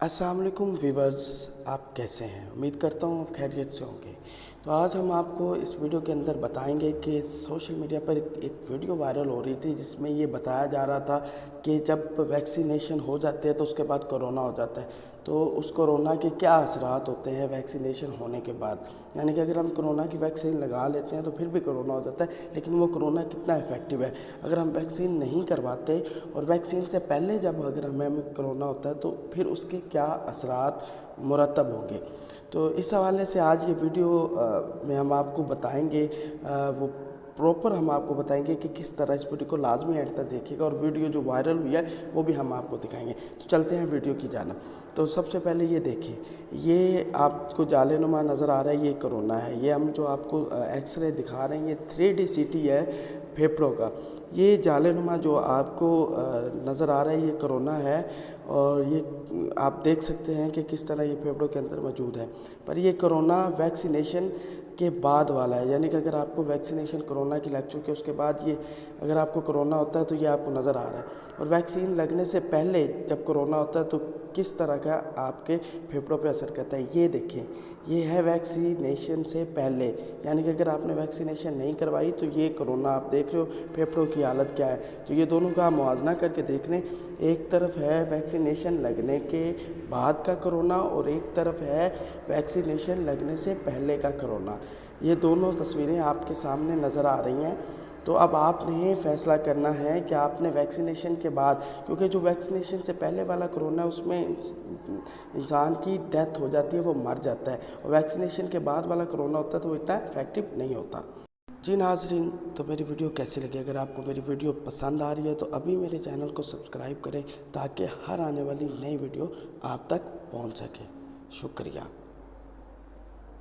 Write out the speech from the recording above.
अस्सलाम वालेकुम व्यूवर्स, आप कैसे हैं? उम्मीद करता हूँ आप खैरियत से होंगे। तो आज हम आपको इस वीडियो के अंदर बताएंगे कि सोशल मीडिया पर एक वीडियो वायरल हो रही थी जिसमें ये बताया जा रहा था कि जब वैक्सीनेशन हो जाती है तो उसके बाद कोरोना हो जाता है। तो उस कोरोना के क्या असरात होते हैं वैक्सीनेशन होने के बाद, यानी कि अगर हम कोरोना की वैक्सीन लगा लेते हैं तो फिर भी कोरोना हो जाता है, लेकिन वो कोरोना कितना इफ़ेक्टिव है। अगर हम वैक्सीन नहीं करवाते और वैक्सीन से पहले जब अगर हमें कोरोना होता है तो फिर उसके क्या असरात मुरतब होंगे। तो इस हवाले से आज ये वीडियो में हम आपको बताएंगे, वो प्रॉपर हम आपको बताएंगे कि किस तरह इस वीडियो को लाजमी एंड तक देखिएगा, और वीडियो जो वायरल हुई है वो भी हम आपको दिखाएंगे। तो चलते हैं वीडियो की जानिब। तो सबसे पहले ये देखिए, ये आपको जालेनुमा नज़र आ रहा है, ये कोरोना है। ये हम जो आपको एक्सरे दिखा रहे हैं ये 3D CT है फेफड़ों का। ये जालेनुमा जो आपको नज़र आ रहा है ये कोरोना है, और ये आप देख सकते हैं कि किस तरह ये फेफड़ों के अंदर मौजूद है। पर ये कोरोना वैक्सीनेशन के बाद वाला है, यानी कि अगर आपको वैक्सीनेशन कोरोना की लग चुकी है उसके बाद ये अगर आपको कोरोना होता है तो ये आपको नज़र आ रहा है। और वैक्सीन लगने से पहले जब कोरोना होता है तो किस तरह का आपके फेफड़ों पे असर करता है, ये देखिए। ये है वैक्सीनेशन से पहले, यानी कि अगर आपने वैक्सीनेशन नहीं करवाई तो ये कोरोना आप देख रहे हो फेफड़ों की हालत क्या है। तो ये दोनों का मुआवजा करके देख लें, एक तरफ है वैक्सीनेशन लगने के बाद का कोरोना और एक तरफ है वैक्सीनेशन लगने से पहले का कोरोना। ये दोनों तस्वीरें आपके सामने नज़र आ रही हैं। तो अब आपने फैसला करना है कि आपने वैक्सीनेशन के बाद, क्योंकि जो वैक्सीनेशन से पहले वाला कोरोना है उसमें इंसान की डेथ हो जाती है, वो मर जाता है, और वैक्सीनेशन के बाद वाला कोरोना होता है तो वो इतना इफेक्टिव नहीं होता। जी नाज़रीन, तो मेरी वीडियो कैसी लगी? अगर आपको मेरी वीडियो पसंद आ रही है तो अभी मेरे चैनल को सब्सक्राइब करें ताकि हर आने वाली नई वीडियो आप तक पहुंच सके। शुक्रिया।